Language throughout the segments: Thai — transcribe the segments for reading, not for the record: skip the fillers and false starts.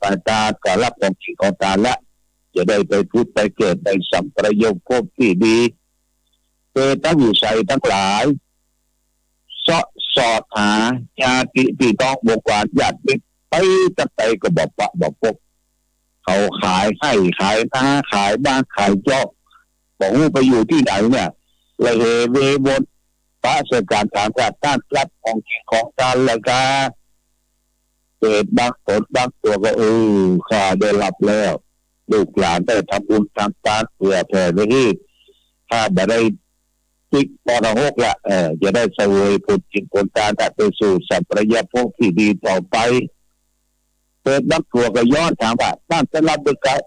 าตาก็รับของจริงของตาละจะได้ไปพูดไปเกิดในสัมปรายภพที่ดีเกิดตั้งอยู่ใส่ทั้งหลายสอดหาญาติพี่น้องบกวาญาติมิตรไปตั้งใจก็บอกปะบอกพวกเขาขายให้ขายนาขายบ้านขายจอบบอกว่าไปอยู่ที่ไหนเนี่ยเลยเวบนพระราชการทางการต้านรับของจริงของการละกาเกิดบางตนบางตัวก็ข้าได้รับแล้วลูกหลานได้ทำบุญทำทานเพื่อแผ่ไปที่ถ้าได้ติกปรหกละจะได้เสวยผลจริงผลการได้ไปสู่สัมปรายภพที่ดีต่อไปเกิดบางตัวก็ย้อนถามว่าต้านจะรับด้วยกัน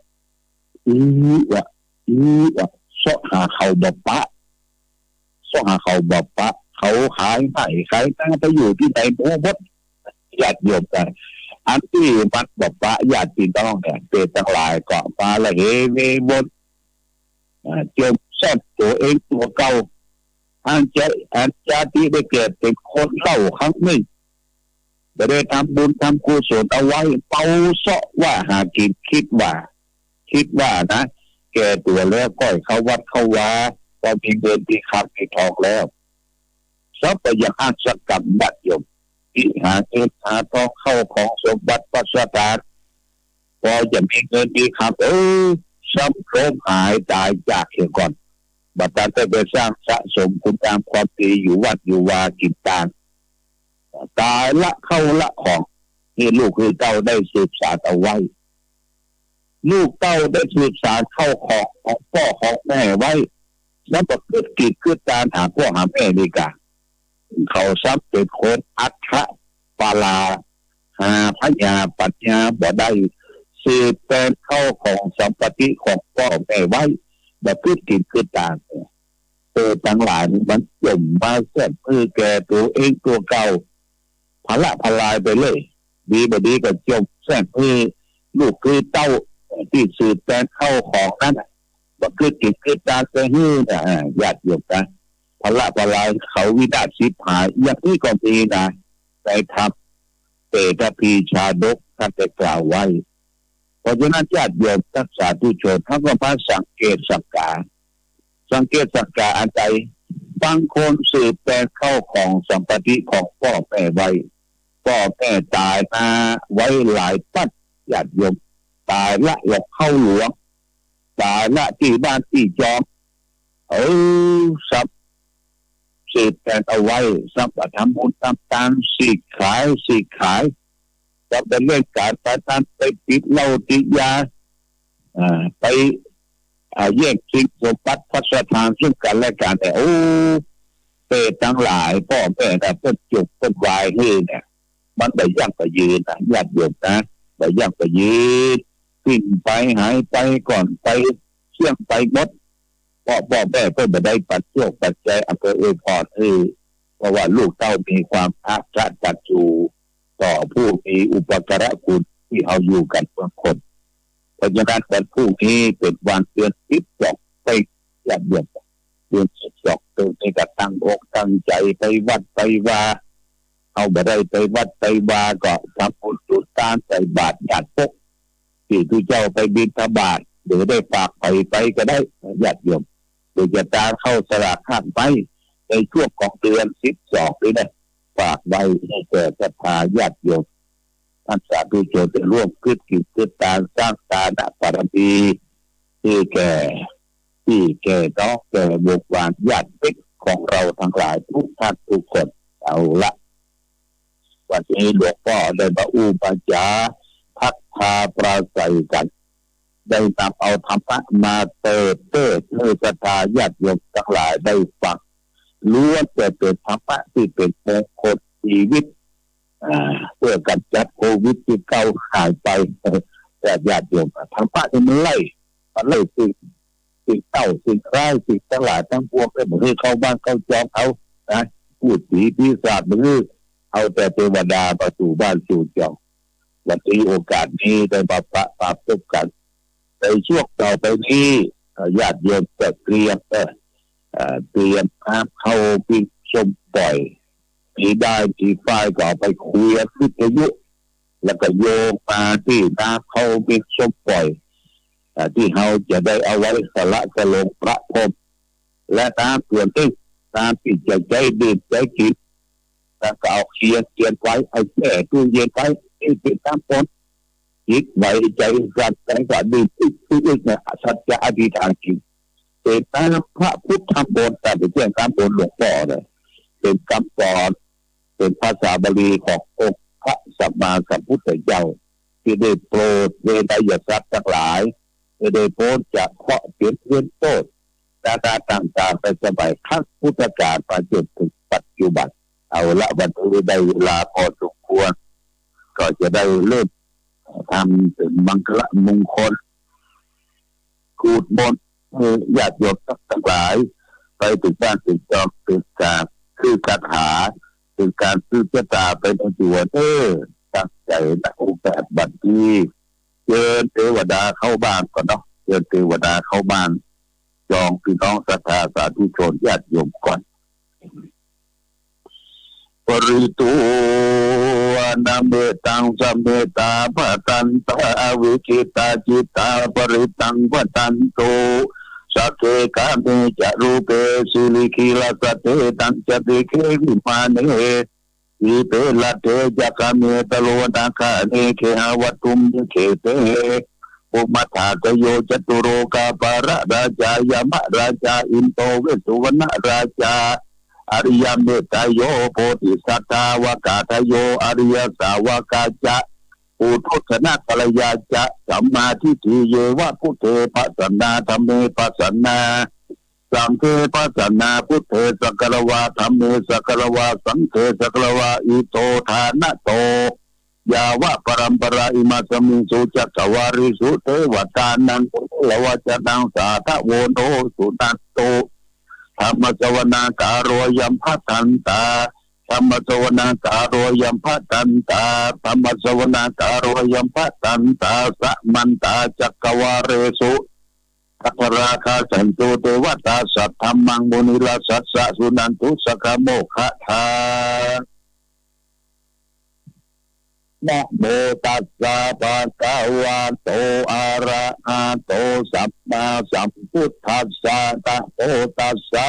ว่าสอหาเขาบอกปะสอหาเขาบอกปะเขาขายให้ขายตั้งไปอยู่ที่ไหนโอ้บดญาติโยมกันอันที่มันบอกปะญาติพี่น้องเนี่ยเกิดทั้งหลายเกาะมาละเฮเวบนเจียมแซ่บตัวเองตัวเก่าอันจะที่ได้เกิดเป็นคนเล่าครั้งหนึ่งได้ทำบุญทำกุศลเอาไว้เป่าเสาะว่าหากินคิดว่านะแก่ตัวแล้วก้อยเข้าวัดเข้าวาพอมีเงินมีคำมีทองแล้วทรัพย์ยังอ้างสักกับบัตรยมที่หาเงินหาทองเข้าของสมบัติปัสสาวะพอจะมีเงินมีคำซ้ำโรมหายตายจากเสียก่อนบัตรจะไปสร้างสะสมคุณงามความดีอยู่วัดอยู่วากินตาตายละเข้าละของที่ลูกคือเต้าได้สืบสานเอาไว้ลูกเต้าได้สืบสานเข้าของพ่อของแม่ไว้แล้วก็เกิดกิจเกิดการหาพ่อหาแม่ดีกว่าเขาซ้ำเป็นคนอัฏฐปาลาหาพญาปัญญาบ่ได้สืบเป็นเข้าของสัมปติของพ่อแม่ไว้แบบเกิดกิจเกิดการทั้งหลายมันจมมาเส้นมือแก่ตัวเองตัวเก่าพลายไปเลยดีบดีก็จมเส้นมือลูกคือเต้าที่สืบแต่เข้าของนั้นว่าคือกิจคือการจะฮื้อนะญาติโยมนะพลายเขาวินาศสิบหายอย่างนี้ก็มีนะในธรรมเตตพีชาดกท่านได้กล่าวไว้เพราะฉะนั้นญาติโยมทักษาทุชนท่านก็มาสังเกตสังกาอันใดบางคนสืบแต่เข้าของสัมปติของพ่อแม่ไว้พ่อแม่ตายมาไว้หลายปัดญาติโยมตายละหลอกเข้าหลวงตายละที่บ้านที่จอมสับสืบแต่เอาไว้สับทำบุญทำทานสีขายสับเป็นเรื่องการไปติดเหล้าติดยาไปแยกชิงสมบัติพัสถานซึ่งกันและกันแต่เปรตทั้งหลายพ่อแม่แต่เพิ่นจุกเพิ่นวายนี่เนี่ยมันไปย่างไปยืนนะญาติโยมนะไปย่างไปยืนสิ้นไปหายไปก่อนไปเชี่ยงไปหมดพ่อแม่ก็ไม่ได้ปัจจุปัจจัยอำเภอพรเพราะว่าลูกเต้ามีความอาฆาตตัดจูต่อผู้มีอุปการะคุณที่เอาอยู่กันบางคนเพราะฉะนั้นวันพรุ่งนี้เป็นวันเดือน12ไปญาติโยมเดือน12ตัวนี้ก็ตั้งอกตั้งใจไปวัดไปวาเอาไปได้ไปวัดไปวาก็ทำบุญสุดตานใส่บาตรญาติพกที่ทุเจ้าไปบิณฑบาตหรือได้ฝากไปก็ได้ญาติโยมโดยจะตามเข้าสลากข้ามไปในช่วงของเดือน12นี้นะฝากไว้ให้แก่ศรัทธาญาติโยมท่านสาธุชนจะร่วมคิดกิจกิจการสร้างทานบารมีที่แก่น้องแก่บุคคลญาติมิตรของเราทั้งหลายทุกท่านทุกคนเอาละวันนี้หลวงพ่อได้มาปัญญาพัฒนาปราศัยกันได้นำเอาธรรมะมาเติมให้ศรัทธาญาติโยมทั้งหลายได้ฟังล้วนแต่เป็นธรรมะที่เป็นมงคลชีวิตเพื่อกำจัดโควิด-19หายไปแต่ญาติโยมธรรมะที่มันไล่สิ่งเต้าสิ่งร้ายสิ่งทั้งหลายทั้งปวงได้เหมือนเข้าบ้านเข้าจองเขานะพูดผีปีศาจมือเอาแต่เทวดามาสู่บ้านสู่จองวันนี้โอกาสนี้ได้มาปรับทุกกันในช่วงต่อไปนี้ญาติโยมจะเตรียมน้ำเข้าปิ้งส้มปล่อยมีได้ที่ฝ่ายก็ไปคุยวิทยุ แล้วก็โยงมาที่นาเขามีสมปล่อยที่เขาจะได้เอาไว้สละสลงพระพรหมและตามเปลี่ยนตึกตามปิดใจดื่มใจกินแล้วก็เอาเขียนไว้เอาแช่ตู้เย็นไว้ที่ติดตามปนจิตไว้ใจสัตว์แต่ก็ดื่มอีกเนี่ยสัจจะอธิษฐานจริงเป็นตามพระพุทธบนแต่เป็นเรื่องตามบนหลวงพ่อเนี่ยเป็นคำสอนเป็นภาษาบาลีขององค์พระสัมมาสัมพุทธเจ้าที่ได้โปรดเวไนยสัตว์ทั้งหลายได้โปรดจากเคราะห์เปลี่ยนเรื่องโทษต่างๆไปสมัยขั้งพุทธกาลมาจนถึงปัจจุบันเอาละวันนี้ได้เวลาพอสมควรก็จะได้เริ่มทำถึงมังคละมงคลกูดมนต์ญาติโยมทั้งหลายไปถึงบ้านถึงจอมถึงการคือคาถาถึงการซื้อเจตาไปในตัวตั้งใจนักอุปถัมภ์บัดนี้เชิญเทวดาเข้าบ้านก่อนเนาะเชิญเทวดาเข้าบ้านจองพี่น้องศรัทธาสาธุชนญาติโยมก่อนปริตูนาเมตังสัมเมตาปตันตาวิจิตาจิตาปริตังปตันโตสักเกกาเมจารูเปสิลิคิลาสเตตังจติเควิมาเนอิเตละเตจักเมตโลนาคาเนเคหาวัตุมเคเตปุมัฏฐาตโยจตุโรกาปาระราชายามะราชาอินโตเวสุวรรณราชาอริยเมตโยโพธิสัตตาวกาทโยอริยสาวกาจะอุทุชนะกัลยาจะสัมมาทิฏฐิเยวะพุทเทปัสสนาธัมเมปัสสนาสังฆเปัสสนาพุทเทสักกะวาธัมเมสักกะวาสังฆสักกะวาอิโตทานะโตยาวะปรัมปราอิมาสมิสุจักวาริสุเทวตานังละวะจตังสาทะโวโนสุตันโตธรรมสวนาการโรยัมภัตันตาธรรมสวนาการโรยัมภัตันตาธรรมสวนาการโรยัมภัตันตาสัมมันตาจักวาเรสุทัพราคาสันตุเทวตาสัทธรรมังมุนิลาสัสสะสุนันตุสกโมขะทานะโมตัสสะภะคะวะโตอะระหะโตสัมมาสัมพุทธัสสะนะโมตัสสะ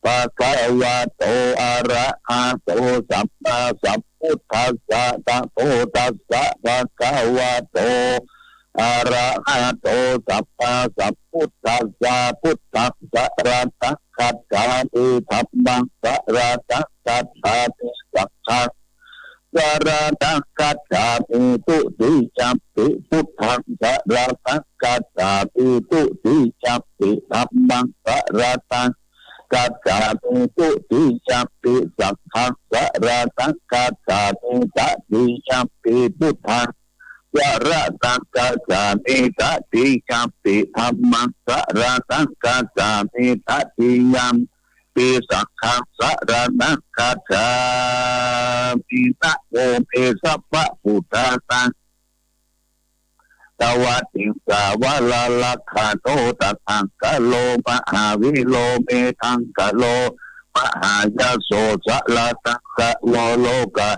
ภะคะวะโตอะระหะโตสัมมาสัมพุทธัสสะนะโมตัสสะภะคะวะโตอะระหะโตสัมมาสัมพุทธัสสะพุทธัสสะระตะขัดกาติธัมมังสะระตะขัดกาติสังฆังสาราตังกัจจามิตุติจัมปิพุทธังสาราตังกัจจามิตุติจัมปิธัมมังสาราตังกัจจามิตุติจัมปิสังฆังสาราตังกัจจามิตติจัมปิพุทธังสาราตังกัจจามิตติจัมปิธัมมังสาราตังกัจจามิตติยัมปิสังฆังสารนังกัจฉามินะโมเอสัพพะพุทธังตวัตติสาวะลาลักขาโตตัทังกะโลมหาวิโลเมทังกะโลมหายาโสสะลาตังกะโลโลกะ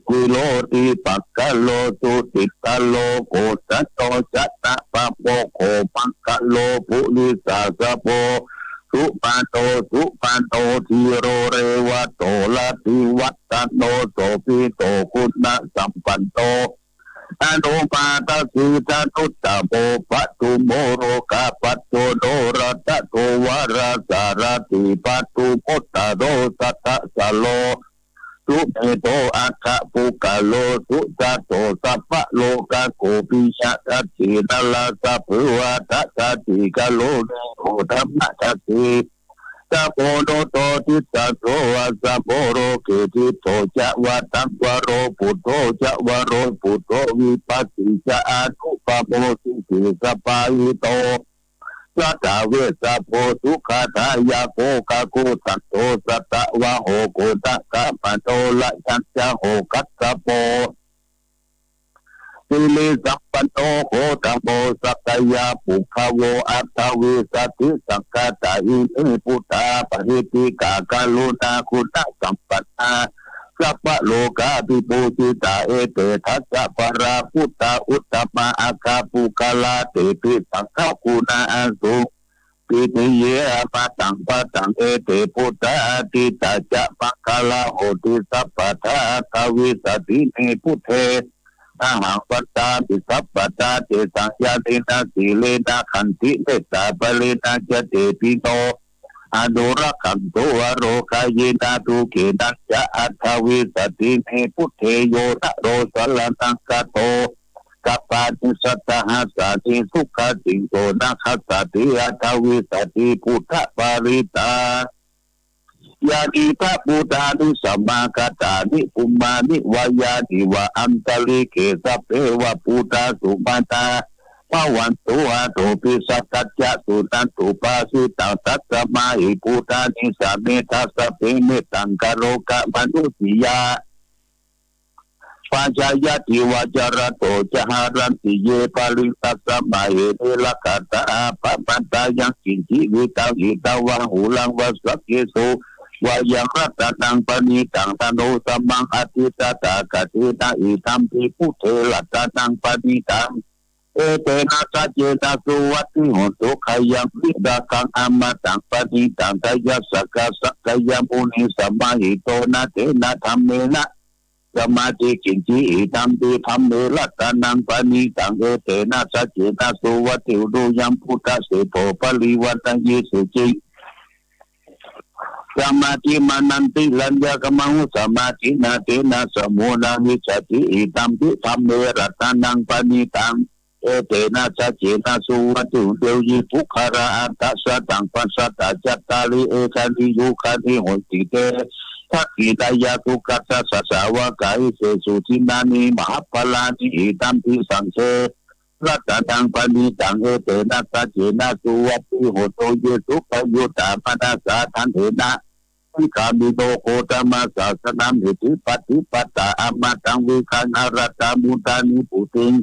กุโลติปักกะโลตุติกะโลโกสัตโตจัตตะปะโปโคปังกะโลปุริสาสะโปสุปานโตทีโรเรวะโตลาติวัตตโนโสปิโตคุณสัมปันโตอนุปาตสีตาตุตตะโพปัตตุโมโรกาปัตโตโนรัตโตวาราสารติปัตตุโมตตะโรสัตตะสโลสุเมโตอัคคะปุกะโลสุจัตโตสัพพะโลกะโกปิชะตัสสินัลลาสัพพวะทัสสะติกะโลโอธัมมะทัสสิสัพโพโนโตทิสัตโตอะสัพโพโรเกติโตจะวะตังวะโรปุตโตจะวะโรปุตโตวิปัสสิจะอนุปะโมสิสิสปายิโตสัตเวสะโพสุขาทายาโกกะโกตัตโตสัตวะโหโกตะกะปะโตละจันจะโหกัสสะโพสิลิสัพปโตโหตโมสัตยาปุขโวอัตถวิสัตถิสังฆตาอิพุทธาปริติกากาลุณาคุณสัมปันนา สัพพะโลกาภิปูจิตาเอเตทัสสะปะราพุทธาอุตตมะอาคาปุกาลาเตปิสังฆคุณาสุปิติเยอะตังปะตังเอเตพุทธาติตาจะปังคาลาโหติสัพพะทาทวิสติเนพุทเทอาหังปัตตาปิสัพพะตาเตสังยาตินาสีเลนะขันติเตตาปะเลนะจะเตปิโนอนุรักขันโตวโรคายนาตุเกนัสจะอัตวิสติเนพุทเทโยนะโรสลนังกะโตกัปปาติสัตตหัสสติสุขติโกนะขัสสติอัตวิสติพุทธปาริตายานิพะพุทธานุสัมมากัตตานิปุมมานิวายานิวะอันตลิเกสัพเพวะพุทธาสุมาตาภวันตุอาโตปิสัตตะสุตันตุปาสิตังตัสสมาหิพุทธานิสัมเมทัสสะเปเมตังกโรกะมนุสิยาปัญจายติวจารโตจหารันติเยปาริตัสสมาเหเนลกัตตาปะปันตายังกินจิวิตังหิตาวะหูลังวสักเกสุวายังรัตตังปณิตังตโนสัมมังอติตตากติตาอิธัมปิพุทเทลัตตังปณิตังเอเตนะสัจเจนะสุวัตถิโหตุขยังวิดาคังอมตังปณิตังทายาสกะสักยามุนิสัมมาหิโตนะเตนะธรรมเมนะสมาธิกินจิอิธัมปิธรรมเมลัตตนังปณิตังเอเตนะสัจเจนะสุวัตถิโดยังพุทธเสโภปริวัตตังยิสุจิสมาธิมานันติลัญญกมังสมาธินาเตนะสมุนามิจติอิธัมปิธรรมเมรัตนังปณิตังเอเตนะสัจเจนะสุวัตถิเดวยิภุคาระอัตตสะตังปัสสะตาจัตตาริเอคันติยุคันติโหติเตทักขิตายาตุกัสสะสาวกายเสสุทินานิมหาปลานิอิตัมปิสังเสรัตตังปณิตังเอเตนะสัจเจนะสุวัตถิโหโตเยสุขโยตาปนาสาทันเถนะวิคามิโตโคตมาสาสนามิติปฏิปตาอมตังวิคันหรัตตามุตานิปุติง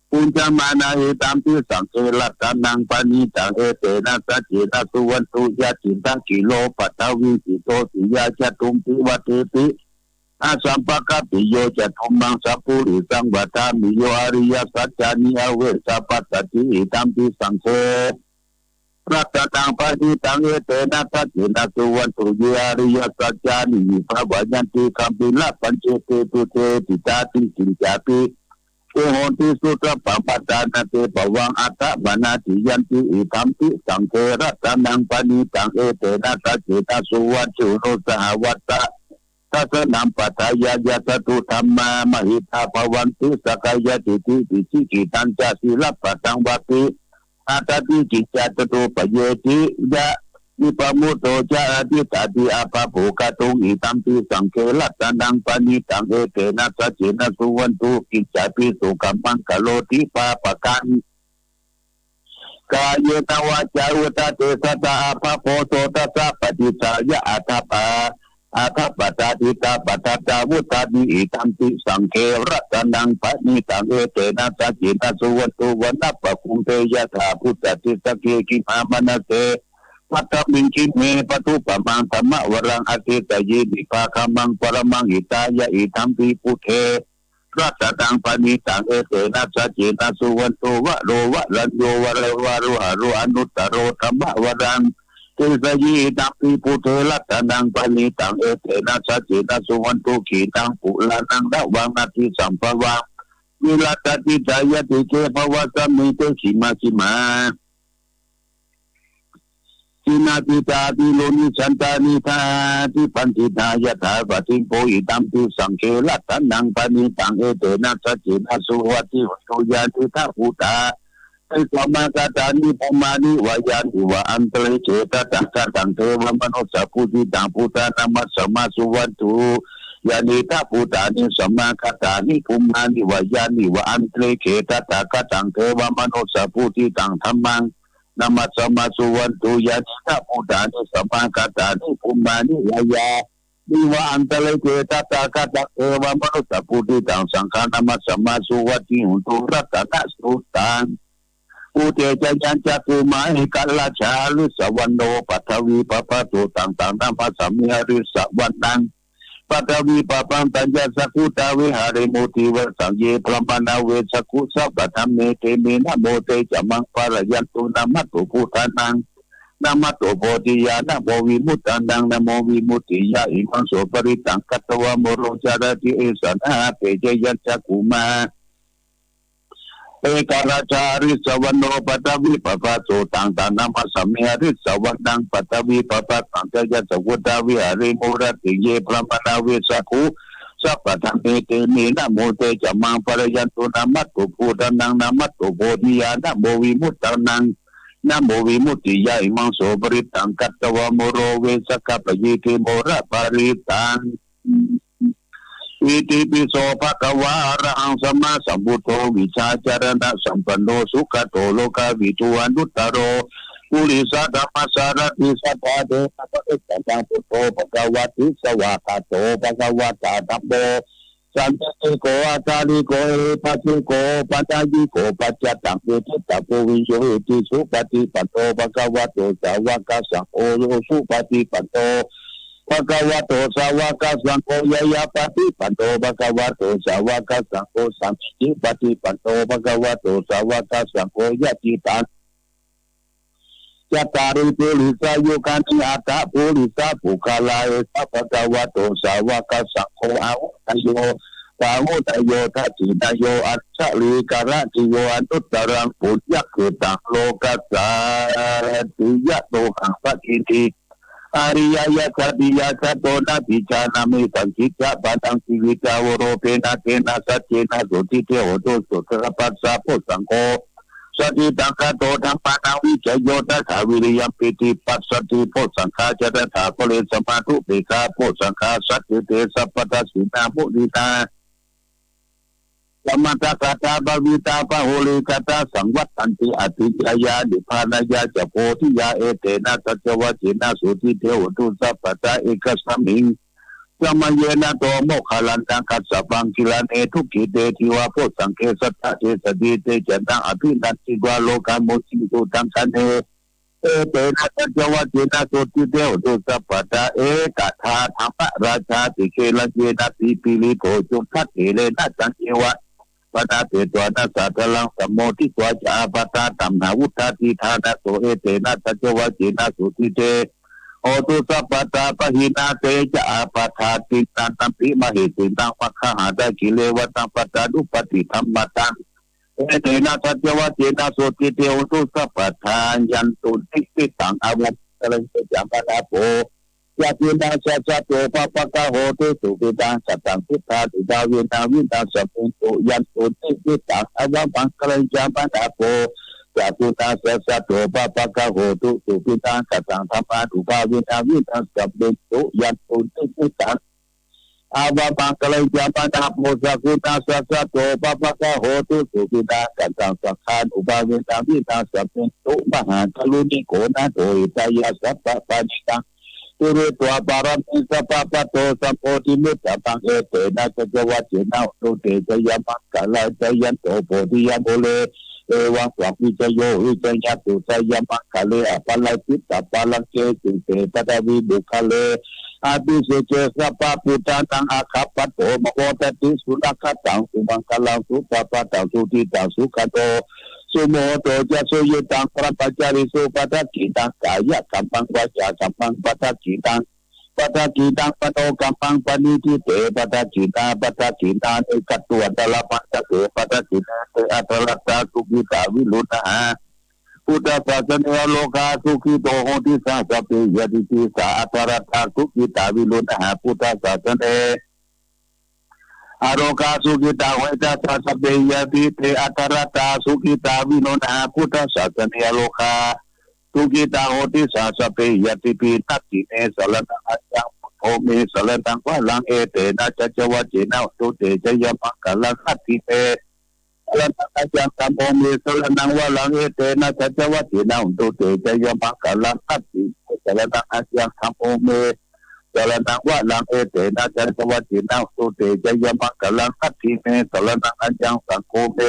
ปุญจมานาเอตัมปิสังเสรัตนังปณิตังเอเตนะสัจเจนะสุวัตถุยะจิตังกิโลปัตตวิสิโตสิยาจตุมปิวัตติอาสัมปะกะปิโยจตุมังสัพพุริสังวัฏามิโยอริยสัจจานิอเวสัพพสัจจิอิตัมปิสังเสรัตตังปฏิตังเอเตนะสัจเจนะสุวัตถุเยอริยสัจจานิภวยันติคัมปิละปัญเจเตตุเตติตาติกินจาปิเอโหติสุตปะปัตตานาเตปวังอัตตบานาติยันติอิธัมปิสังเทระตันังปณิตังเอเตนะสัจเจนะสุวัตถุโนสหวัตตะทัสนัมปัฏฐายายะตตุธัมมามหิทาภวันติสกายติติปิจิกิตัญจศีลปะตังวัติอาตติจิจตตุปเยติยะวิปมุตโตจะอธิตาติอาภาโภคตุงอิตัมปิสังเขลัตตนังปณิตังเอเตนะสัจเจนะสุวันตุกิจจาปิสุกัมมังกโลติปาปะกันกายตวาจาอุตเตสตาอาภาโพโสตัสสะปฏิสายะอัตถปาอาทัปปตาติตาปตตาวุตานิอิตัมปิสังเขรัตนังปณิตังเอเตนะสัจเจนะสุวัตตุวันนัปปะคุเตยะถาพุทธติสเกกิมามนะเตปัตตมิงคิเมปตุปะมังธรรมะวรังอติตยิวิภาคมังปรมังหิตายะอิธัมปิพุทเทรัตตังปณิตังเอเตนะสัจเจนะสุวัตตุวะโรวะรัญโยวะเรวะรุหะรุอนุตตโรธรรมะวรังติสยิตัมปิพุทเทรัตนังปณิตังเอเตนะสัจเจนะสุวัตตุขีตังปุลานังดะวังนาทิสัมภวะวิรัตติจายติเกภวะสัมมิเตขิมาขิมาจินาติตาติโลนิสันตานิธาติปัญจิตายะถาปฏิโพอิตัมปิสังเขลัตตนังปณิตังเอเตนะสัจเจนะสุวัตถิโหยาติทาภูตาไอสมากตานิปมานิวายานิวะอันตเลเจตตังตังเทวมโนสัพพุติตังพุทธานามัสสมาสุวัตถุยานิทาภูตานิสมากตานิปุมานิวายานิวะอันตเลเจตตังเทวมโนสัพพุติตังธัมมังนามัสสมาสุวันตุยานิทาภูตานิสมากตานิปุมานิวายานิวะอันตเลเจตตังเทวมโนสัพพุติตังสังฆานามัสสมาสุวัตติหุตุรัตนะสุตังอุเตจยัญจัตุมาหิกัลลาชาลุสวันโนปัทวีปะปะตุตังตังนัมภะสัมมิหริสวันนัง ปัตวีปปันตัญญาสักขุตาวิหาริโมติวสังเยพระมนาเวสักขุสัพพะธรรมเมเตเมนะโมเตจะมังปะระยันตุนามัตตุพุทธานังนามัตตุโพธิญาณโมวิมุตตันดังนะโมวิมุตติยาอิมังโสปริตังกัตวะโมโรจารติเอสันหาเปเจยัญจักขุมาเอกราชาริสวรรณโนปัตวิปปะโสตังตานามาสัมเมริสวรรณังปัตวิปปะตังเตยะสวุตาวิหาริโมรติเยพระมนาเวสักขุสัพพะธรรมเมเตเมนะโมเตจะมังปะระยันตุนามัตตุพุทธานังนามัตตุโพธิญาณโมวิมุตตันนังนะโมวิมุตติยาอิมังโสปริตังกัตตวะโมโรเวสกะปะยิติโมระปริตังอิติปิโสภะคะวะอะระหังสัมมาสัมพุทโธวิชาจารณะสัมปันโนสุขโตโลกาวิทูอนุตตโรปุริสธรรมสารติสัทธาเดชะปะเอตังพุทโธภะคะวะติสวากาโตภะคะวะตาธัมโมสันติโกอาจาริโกเอปัสสิโกปัจจยิโกปัจจตังเวทิตาโพวิโยติสุปฏิปันโตภะคะวะโตสาวกสังโฆโยสุปฏิปันโตภะคะวะโตสาวกสังโฆยะยะปฏิปันโตภะคะวะโตสาวกสังโฆสัมมิปฏิปันโตภะคะวะโตสาวกสังโฆยะจิตังจัตตาริปุริสายุคันติอัตตะปุริสาปุคาลาเอสัพพะคะวะโตสาวกสังโฆอาวุตโยปาโมตโยทัจจิตโยอัจฉริการะติโยอนุตตรังปุญญเกตังโลกัสสาติยะโตหังปะกิติอาริยยะสัตติยะสัตโตนะปิจานามิสังคิจจะปะตังสิวิจาวโรเปนะเตนะสัจเจนะสุติเทโหตุสุตระปัสสะโพสังโฆสติตังคโตธรรมนาวิจโยตัสสาวิริยมปิติปัสสติโพสังฆาจตถาโคเลสมาธุเปกาโพสังฆาสัจเจเตสัพพทัสสินามุนิตาสมัตตกตาบาวิตาปะโหลิกตาสังวัตตันติอติจายานิพพานายาจะโพธิยาเอเตนะสัจวะเจนะสุติเทวตุสัพพตาเอกสัมมิงสมัยเยนะโตโมคขัลลันตังคัสสะปังกิลาเนทุกิเตทิวะโพสังเกสัทธะเทสติเตจันตังอภินันติวะโลกาโมจิตุตังกันเนเอเตนะสัจวะเจนะสุติเทวตุสัพพตาเอกทาธรรมราชาติเกลังเยนะปิปิลิโกจุทัตเถเลนะจังเอวะปตาเตตัวนัสสะตะลังสัมโมทิตัวจาปตาตัมนาวุฒาติธานะโสเอเตนะสัจวะเจนะสุติเตโอตุสัพพตาปะหินาเตจะอาปาทาติตันตัมปิมหิติตังปัคขหาได้กิเลวตังปตาดุปฏิธรรมตังเอเตนะสัจวะเจนะสุติเตโอตุสัพพทายันตุติติตังอาวัตตะลังจะจัมปะนาโปยะตินาสัจโตปะปะกะโหตุสุปิตังสัตตังพุทธาติดาวินาวินาสัพพุตุยันตุติติตังอาวัตตังกะลังจัมปะนาโปยะตินาสัจโตปะปะกะโหตุสุปิตังสัตตังธัมมานุภาวินาวินาสัพพุตุยันตุติติตังอาวัตตังกะลังจัมปะนาโปสักขุตาสัจโตปะปะกะโหตุสุปิตังสัตตังสังฆานุภาวินาวินาสัพพุตุมหากรุณิโกนะโตอิตายะสัพพะปัญญังตุเรตัวปารัมปิสัพพะปะโตสัมโพธิมุตตะปังเอเตนะสัจวัจเจนะตุเตจยามังกะลาจยันโตโพธิยะโมเลเอวังสัพพิจโยวิจยะตุจยามังกะเลอปะลาจิตตะปะลังเกตุเตปะตะวิบุคเลอาภิเสเจสัพพะพุทธังตังอาคัปปะโตมโหตติสุนัขตังสุมังคลังสุปะปะตังสุติตังสุขโตสุโมโตจะสุยตังพระปัจจาริสุปัฏฐกิตังกายะกัมปังวาจากัมปังปัฏฐกิตังปัฏฐกิตังปโตกัมปังปณิทิเตปัฏฐกิตาปัฏฐกิตาเอกตัวตละปัตตะเตปัฏฐกิตาเตอัตระตาสุขิตาวิรุณหาพุทธศาสนาโลกาสุขิโตโหติสาสเปยติติสาอัตระตาสุขิตาวิรุณหาพุทธศาสนาอโรกาสุขิตาเวทัสสะเปยติเตอัตระตาสุขิตาวิโนนาพุทธศาสนาโลกาสุขิตาโหติสาสะเปยติปีตัตติเนสลนังอัจจังโอเมสลนังวะลังเอเตนะจัจวัจเจนะตุเตจยมังกะลังคัตติเตสลนังอัจจังตัมโอเมสลนังวะลังเอเตนะจัจวัจเจนะตุเตจยมังกะลังคัตติสลนังอัจจังตัมโอเมสลนังวะลังเอเตนะจัจวัจเจนะตุเตจยมังกะลังคัตติเมสลนังอัจจังสังโฆเม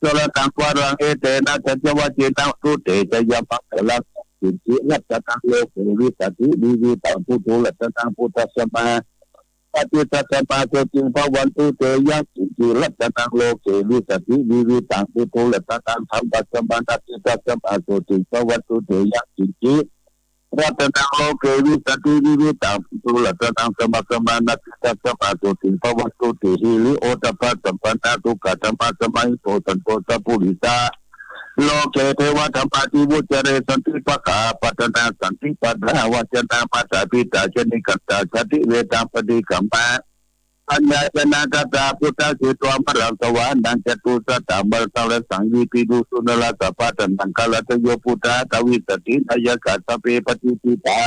สลนังวะลังเอเตนะจัจวัจเจนะตุเตจยมังกะลังสิทธิรัตตังโลกุวิสัตติวิวิตังพุทโธรัตตังพุทธัสสมา ปฏิสัตตาโสติภวันตุเตยังจิรัตนังโลเกวิสติวิวิตังปุโตละตังธรรมะสัมปันติสัตตาโสติภวันตุเตยังจิรัตนังโลเกวิสติวิวิตังปุโตละตังธรรมะสัมปันติสัตตาโสติภวันตุเตหิริโอตปะสัมปันตุกะธรรมะสมัยโตตันโตสัพพุริสาโลเกเทวะธรรมติวุจเรสันติปะกาปัตนาสันติปัฏฐาวจนาปัสสะปิตาชนิกัตตาชติเวตังปฏิกัมปะปัญญาชนะกัตตาพุทธสิตวมรังสวรรค์ดังจตุสัตตะบัลสังและสังวิปิดุสุนลาสัพพะตันตังกาลตโยพุทธะทวิสติทายกัสสะเปปฏิปิตา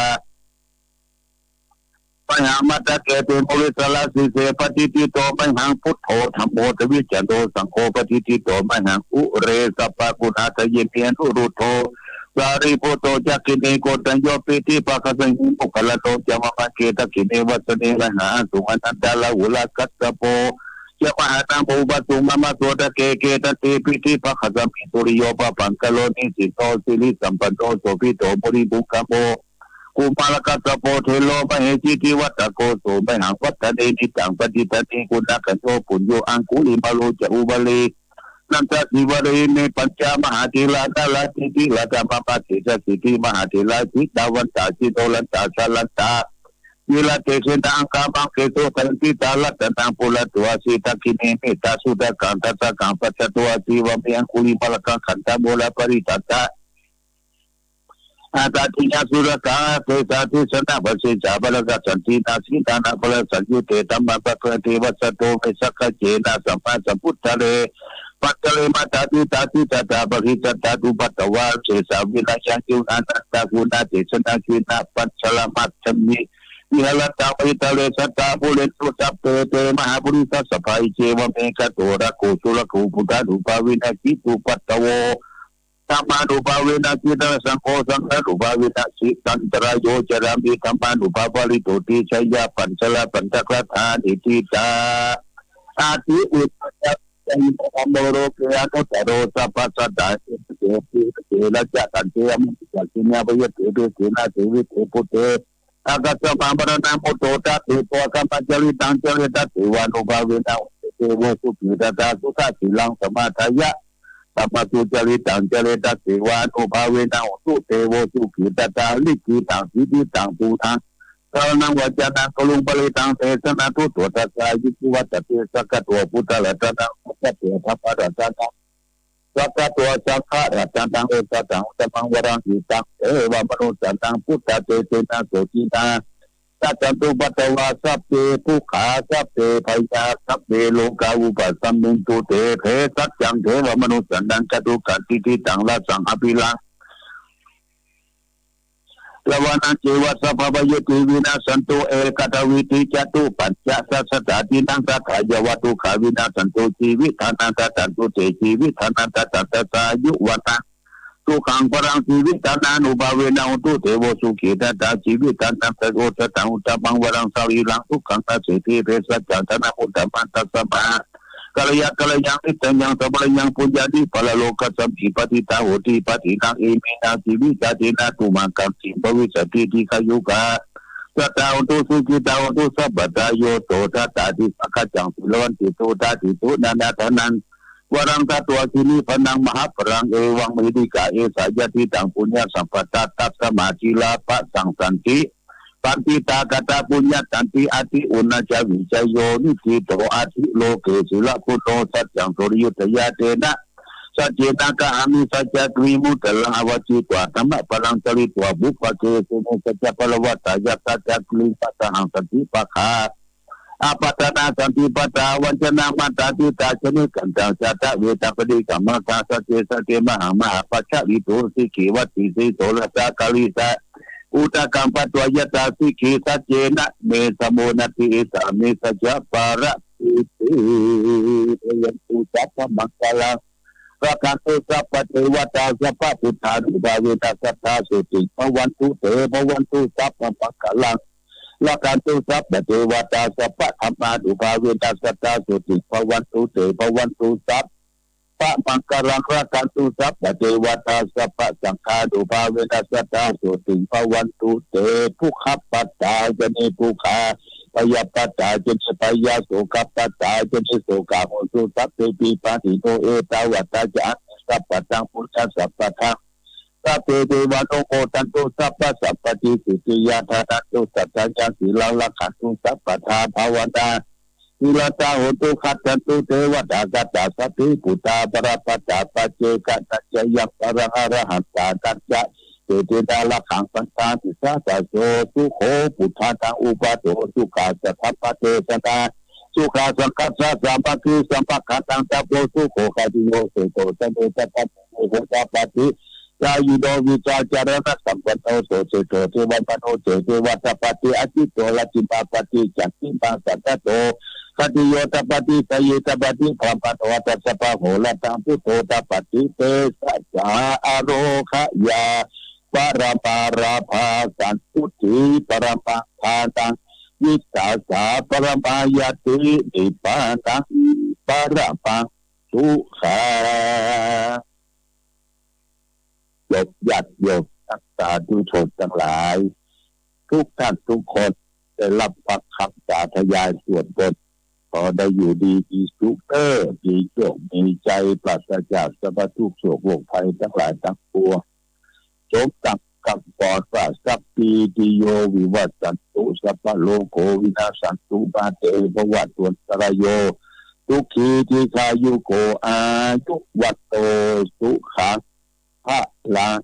ปัญหามาตะเกตุโมวิสลาสิเสปฏิติโตปัญหาพุทโธธรรมโมทวิจโตสังโฆปฏิติโตปัญหาอุเรสัพพะกุณาทะเยเปียนอุรุโธสารีปุโตจักขิเนโกตัญโยปิติภคสังหิปุคละโตจามะเกตขิเนวัสเนละหาสุมานันตาลาหุลกัสสะโปยะมหาตังภูปสุมะมะโสตะเกเกตติปิติภคสัมปิตุริโยปะปังกะโลนิสิโตสิริสัมปันโตโสภิโตปุริบุคัมโมกุมาลกัสสะโปเทโลมะเหจิติวัตตะโกโสมหังวัตตะเดนิตังปฏิตติกุณะกันโตปุญโยอังคุลิมาโลจะอุบาลีนันทสิวรีเนปัญจมหาเถระตละทิติละธรรมปฏิจสิทธิมหาเถระจิตาวันตาจิโตลันตาสลันตาวิลาเตสิตังกามังเกโตตันติตาลัตตังปุระตัวสิตะกิเนเมตาสุตะกันทัสกังปัจตัวสิวะเมียงคุลิมะละกังขันตะโมละปริตัตตะอาตาติญาสุรกาเตสาติสนะปัสสิจาบะละกะสันตินาสิตานะปะละสัญญุเตตัมมะปะเกเทวะสะโตเมสักขะเจนะสัมมาสัมพุทธะเรปัจเจเลมาตาติตาติตาตาปะริตตาตุปัตตวะเสสาวินายังจุนานัตตากุณาเตสนาคินาปัจฉลมัตถมิวิหารตาปิตาเลสัตตาปุเรตุสัพเพเตมหาปุริสสะภัยเจวะเมกะโตระโกสุระโกพุทธานุภาวินาคิตุปัตตโวธรรมานุภาเวนะจิตสังโฆสังฆานุภาเวนะสิตันตรายโยจรามิธรรมานุภาปาริโตติชัยยะปัญชลปัญจกถานิจิตาอาทิอุตตะจันทโมโรเกอะโตโรสัพพสัตตาเจปิเจละจัตตันเตอมุจักขิญาปยเตเปเสนาเทวิเตปุเตอากัสสะปะมรณะโมโตตะเตโตกัมปะจริตังจริตะเทวานุภาเวนะเทวสุขิตตาสุขะสิลังสมาทายะสัพพสุจริตังจริตะเทวานุภาเวนะสุเทโวสุขิตตาลิขิตังสิทธิตังปูทังสรณังวจนะกลุงปริตังเทสนาทุตัวตัสสายิจิวัตเตสักกะตัวพุทธะละตะนังสัพเพทัพพะระตะนังสักกะตัวสักขะระตะนังเอสะตังสัพพังวรังอิตังเอวะมนุสันตังพุทธะเตเตนะโสจิตาสัจจตุปัตตวาสัพเพทุกขาสัพเพภัยยาสัพเพโลกาอุปสัมมินตุเตเทสัจจังเทวะมนุสันตังจตุกัตติติตังละสังอภิลังละวานันเจวะสัพพะยติวินาสันตุเอกตวิติจตุปัญจสัสสะตินังสัทธายวัตุขาวินาสันตุชีวิธานันตตันตุเตชีวิธานันตตัตตายุวัตทุขังปรังชีวิตานานุภาเวนะอุตุเทวสุขีตตาชีวิตานันตโกตตังอุตตังวรังสารีลังทุขังตัสสิทิเรสัจจันทนะอุตตมันตัสสะมากัลยายังนิตังยังสัพพะยังปุญญาติพละโลกสัมภิปติตาโหติปฏินังเอมินาชีวิตาตินาตุมังคัมสิภวิสติทิขยุกาสัตตาอุตุสุขิตาอุตุสัพพตาโยโตทัตตาติสักขจังสิโลวันติโตตาติโตนันนาทนันวรังตาตัวสินีพนังมหาปรังเอวังมหิดิกาเอสายติตังปุญญาสัมปตาตัสสมาจิลาปะสังสันติปันติตากตาปุญญาตันติอาทิอุณจาวิจโยนิทิโตอาทิโลเกศิลปุโตสัจจังโสริยุตยาเตนะสัจเจตากะอามิสัจจกวิมุตตลังอวจิตวะธรรมะปรังจริตวะบุปเกสุโนสัจจปลวัตตายะสัจจกลิปัสหังสันติปะคาอาปัตนาสันติปัตตาวัจนะมัตตาติตาชนิกันตังจัตตะเวตาปฏิกัมมะสาสเจสเตมหามหาปัจฉริโตสิขีวัตติสิโสรสากาลิสะอุตกัมปตวยตาสิขีสัจเจนะเมสโมนติสามิสัจปาระติติยันตุจัตตมังคลังพระคันตุสัพพเทวตาสัพพพุทธานุภาเวตาสัทธาสุติภวันตุเตภวันตุสัพพมังคลังละการตุสัพพเทวตาสัพพธรรมานุภาเวตาสัทธาสุติภวันตุเตภวันตุสัพพมังคลังละการตุสัพพเทวตาสัพพสังฆานุภาเวตาสัทธาสุติภวันตุเตผู้ขับปัตตาจะมีผู้ขาป ยาปัจจาจนสปายาโสกัปปัจจาจนโสกาโหสุสัพเพปีปาติโตเอตาวัตตาจะสัพพะตังพุทธัสสะปะทังสัพเพเทวะโลกตันตุสัพพะสัพพะติสิติยาทานันตุสัจจะสีลังละขันตุสัพพะทาภาวตาวิลาตาโหตุขัดตันตุเทวดากัตตาสัพพิปุตตาปราปัจจาปัจเจกัตจายัปปะระหะระหัตตากัจจะเตติดาละขังปัญชาติสาสะโสสุโขปุถาตังอุปาโตสุขาสัพพะเตสตาสุขาสังคัสสะสัมปะคือสัมปะขัตังตัพโพสุโขคาติโยเสโตตันเตตัปปะโหตัปปะติยายุโดวิจาจารณะสัมปันโตโสเสโตเทวันปโนเสเทวัตปะติอจิตโตละจิปะปะติจักขิปังสัตตโตปฏิโยตปฏิสยิตปฏิพรหมปตวัตสปะโหละตังพุทโธตปฏิเตสัจจาอโรคยาปราปาราภาสันตุติปรมะทาตังวิตาสาปรมายตินิปาตังปรปังสุขาโยมญาติโยมนักสาธุชนทั้งหลายทุกท่านทุกคนได้รับฟังคำสาธยายส่วนบนขอได้อยู่ดีมีสุขมีโชคมีใจปราศจากสัพพทุกข์โศกโรคภัยทั้งหลายทั้งปวงจงตั้งคำสอนว่าสัพพิติโยวิวัตสันตุสัพพะโลกโควินาศสันตุมาเตภวัตวันตรายโยทุกขีทีคายุโกอายุวัตโตสุขังพระลัง